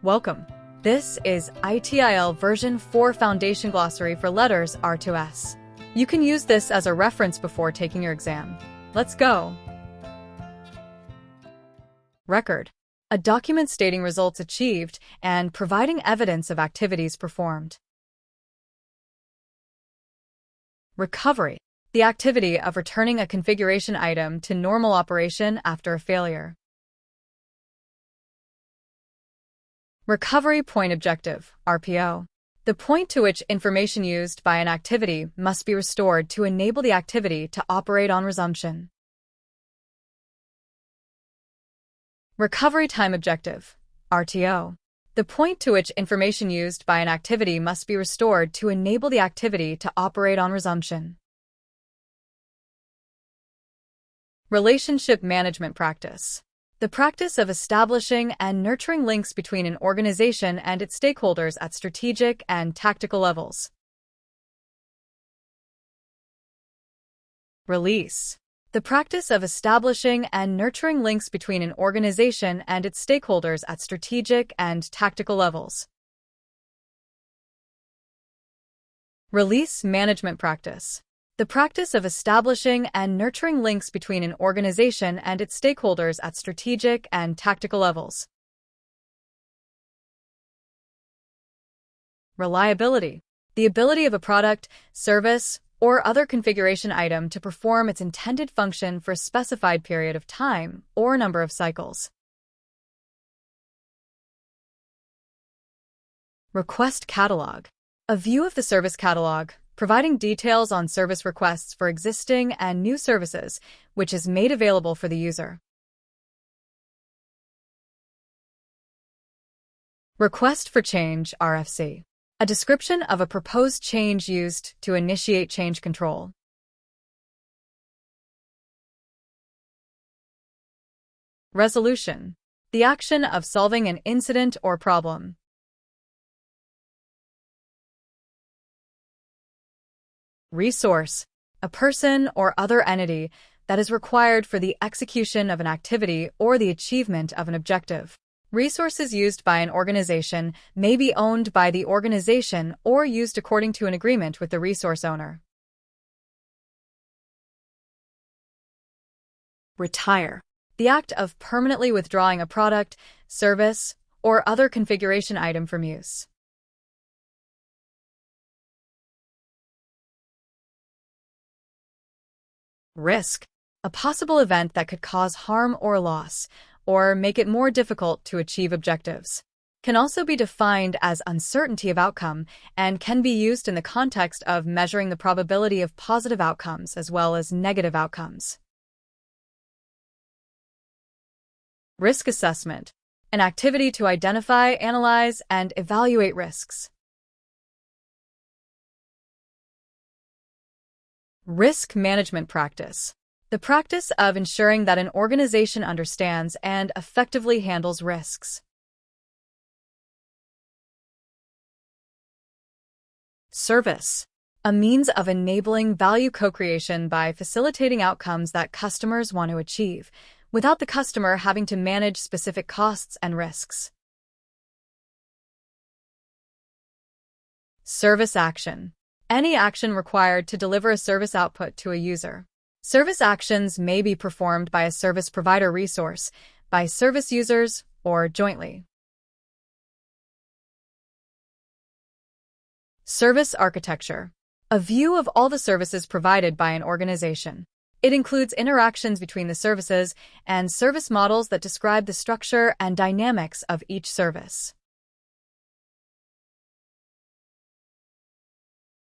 Welcome. This is ITIL version 4 Foundation Glossary for Letters R to S. You can use this as a reference before taking your exam. Let's go. Record. A document stating results achieved and providing evidence of activities performed. Recovery. The activity of returning a configuration item to normal operation after a failure. Recovery Point Objective, RPO. The point to which information used by an activity must be restored to enable the activity to operate on resumption. Recovery Time Objective, RTO. The point to which information used by an activity must be restored to enable the activity to operate on resumption. Relationship Management Practice. The practice of establishing and nurturing links between an organization and its stakeholders at strategic and tactical levels. Release. The practice of establishing and nurturing links between an organization and its stakeholders at strategic and tactical levels. Release Management Practice. The practice of establishing and nurturing links between an organization and its stakeholders at strategic and tactical levels. Reliability. The ability of a product, service, or other configuration item to perform its intended function for a specified period of time or number of cycles. Request Catalog. A view of the service catalog, providing details on service requests for existing and new services, which is made available for the user. Request for Change, RFC. A description of a proposed change used to initiate change control. Resolution. The action of solving an incident or problem. Resource. A person or other entity that is required for the execution of an activity or the achievement of an objective. Resources used by an organization may be owned by the organization or used according to an agreement with the resource owner. Retire. The act of permanently withdrawing a product, service, or other configuration item from use. Risk. A possible event that could cause harm or loss, or make it more difficult to achieve objectives. Can also be defined as uncertainty of outcome and can be used in the context of measuring the probability of positive outcomes as well as negative outcomes. Risk assessment. An activity to identify, analyze, and evaluate risks. Risk management practice. The practice of ensuring that an organization understands and effectively handles risks. Service. A means of enabling value co-creation by facilitating outcomes that customers want to achieve, without the customer having to manage specific costs and risks. Service action. Any action required to deliver a service output to a user. Service actions may be performed by a service provider resource, by service users, or jointly. Service architecture. A view of all the services provided by an organization. It includes interactions between the services and service models that describe the structure and dynamics of each service.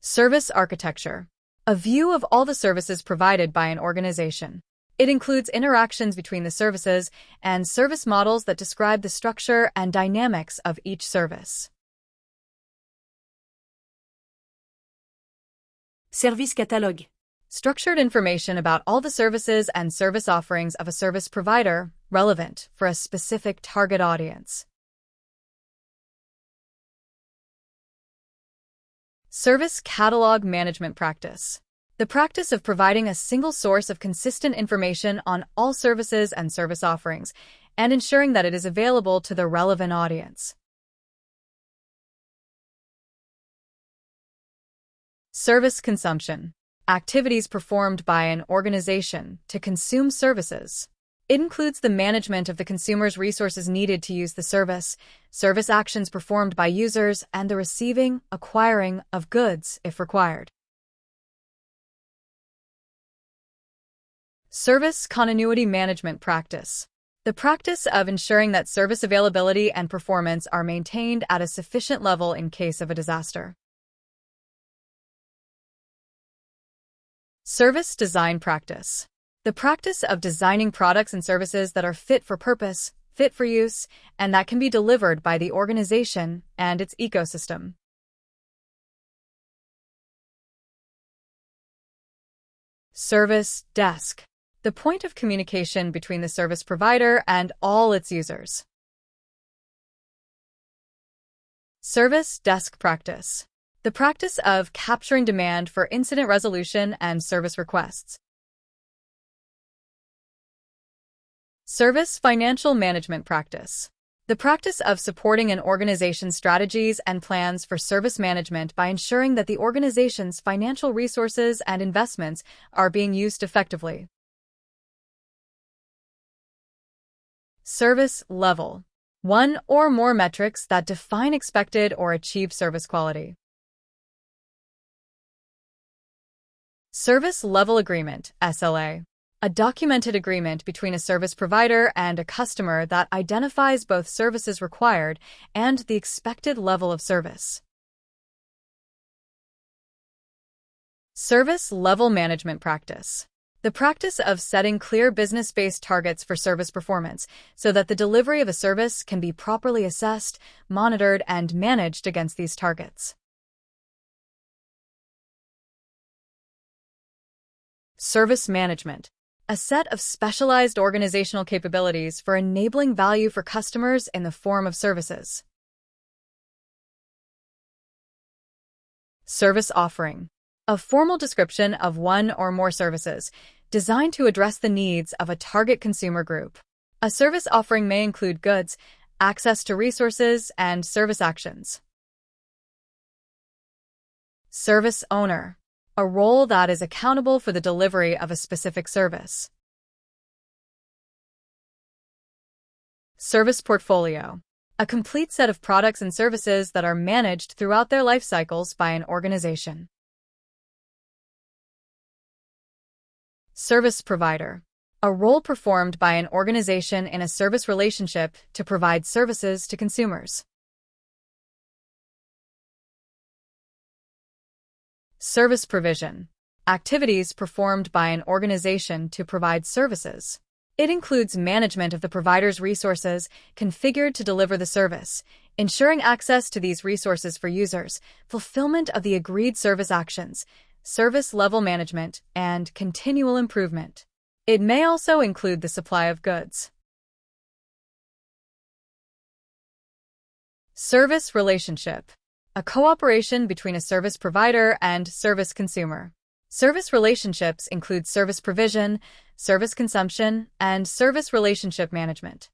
Service architecture. A view of all the services provided by an organization. It includes interactions between the services and service models that describe the structure and dynamics of each service. Service catalogue. Structured information about all the services and service offerings of a service provider, relevant for a specific target audience. Service Catalog Management Practice. The practice of providing a single source of consistent information on all services and service offerings, and ensuring that it is available to the relevant audience. Service consumption. Activities performed by an organization to consume services. It includes the management of the consumer's resources needed to use the service, service actions performed by users, and the receiving, acquiring of goods if required. Service continuity management practice. The practice of ensuring that service availability and performance are maintained at a sufficient level in case of a disaster. Service design practice. The practice of designing products and services that are fit for purpose, fit for use, and that can be delivered by the organization and its ecosystem. Service desk. The point of communication between the service provider and all its users. Service desk practice. The practice of capturing demand for incident resolution and service requests. Service financial management practice. The practice of supporting an organization's strategies and plans for service management by ensuring that the organization's financial resources and investments are being used effectively. Service level. One or more metrics that define expected or achieved service quality. Service level agreement, SLA. A documented agreement between a service provider and a customer that identifies both services required and the expected level of service. Service level management practice. The practice of setting clear business-based targets for service performance so that the delivery of a service can be properly assessed, monitored, and managed against these targets. Service management. A set of specialized organizational capabilities for enabling value for customers in the form of services. Service offering. A formal description of one or more services designed to address the needs of a target consumer group. A service offering may include goods, access to resources, and service actions. Service owner. A role that is accountable for the delivery of a specific service. Service portfolio. A complete set of products and services that are managed throughout their life cycles by an organization. Service provider. A role performed by an organization in a service relationship to provide services to consumers. Service provision. Activities performed by an organization to provide services. It includes management of the provider's resources configured to deliver the service, ensuring access to these resources for users, fulfillment of the agreed service actions, service level management, and continual improvement. It may also include the supply of goods. Service relationship. A cooperation between a service provider and service consumer. Service relationships include service provision, service consumption, and service relationship management.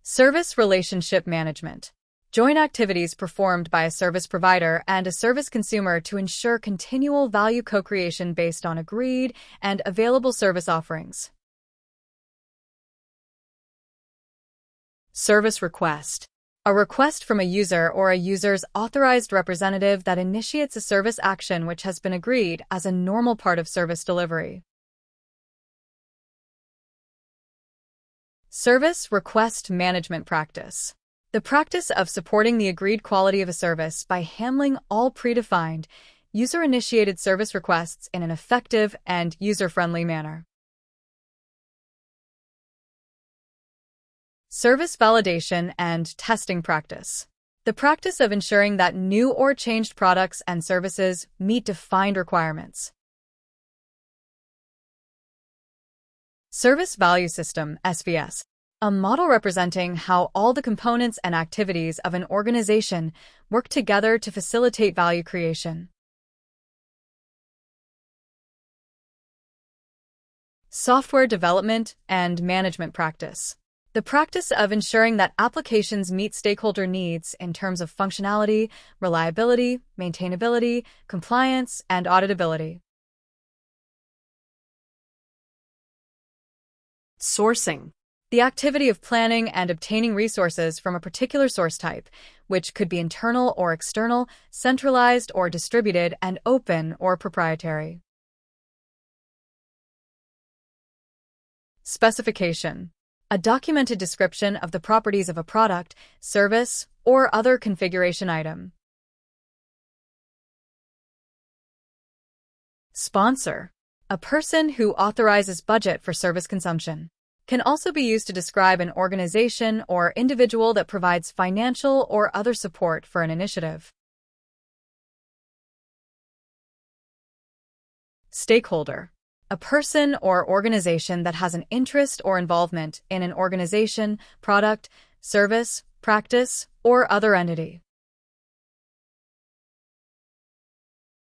Service relationship management. Joint activities performed by a service provider and a service consumer to ensure continual value co-creation based on agreed and available service offerings. Service request. A request from a user or a user's authorized representative that initiates a service action which has been agreed as a normal part of service delivery. Service request management practice. The practice of supporting the agreed quality of a service by handling all predefined, user-initiated service requests in an effective and user-friendly manner. Service validation and testing practice. The practice of ensuring that new or changed products and services meet defined requirements. Service Value System, SVS. A model representing how all the components and activities of an organization work together to facilitate value creation. Software development and management practice. The practice of ensuring that applications meet stakeholder needs in terms of functionality, reliability, maintainability, compliance, and auditability. Sourcing. The activity of planning and obtaining resources from a particular source type, which could be internal or external, centralized or distributed, and open or proprietary. Specification. A documented description of the properties of a product, service, or other configuration item. Sponsor. A person who authorizes budget for service consumption. Can also be used to describe an organization or individual that provides financial or other support for an initiative. Stakeholder. A person or organization that has an interest or involvement in an organization, product, service, practice, or other entity.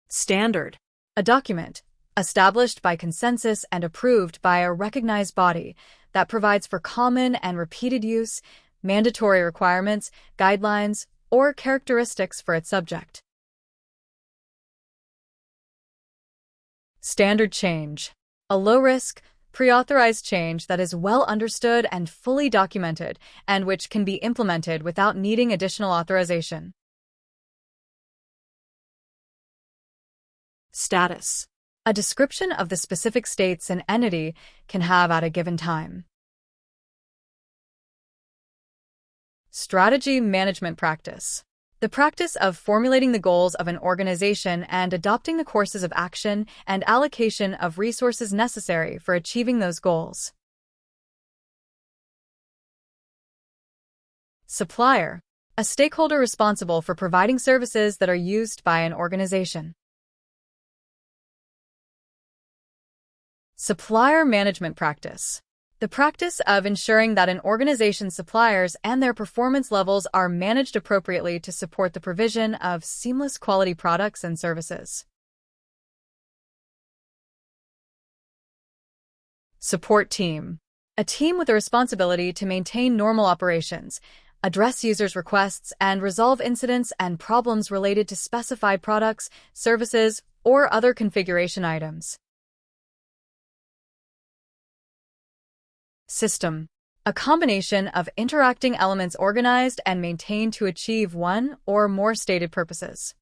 Standard. A document, established by consensus and approved by a recognized body, that provides for common and repeated use, mandatory requirements, guidelines, or characteristics for its subject. Standard change. A low-risk, pre-authorized change that is well understood and fully documented, and which can be implemented without needing additional authorization. Status. A description of the specific states an entity can have at a given time. Strategy management practice. The practice of formulating the goals of an organization and adopting the courses of action and allocation of resources necessary for achieving those goals. Supplier. A stakeholder responsible for providing services that are used by an organization. Supplier management practice. The practice of ensuring that an organization's suppliers and their performance levels are managed appropriately to support the provision of seamless quality products and services. Support team. A team with a responsibility to maintain normal operations, address users' requests, and resolve incidents and problems related to specified products, services, or other configuration items. System. A combination of interacting elements organized and maintained to achieve one or more stated purposes.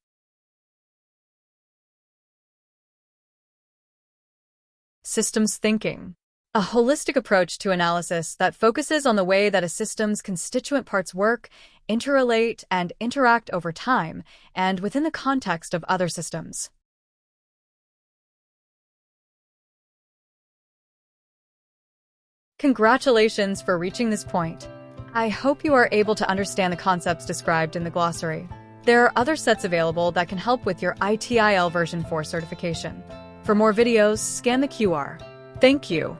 Systems thinking. A holistic approach to analysis that focuses on the way that a system's constituent parts work, interrelate, and interact over time, and within the context of other systems. Congratulations for reaching this point. I hope you are able to understand the concepts described in the glossary. There are other sets available that can help with your ITIL version 4 certification. For more videos, scan the QR. Thank you.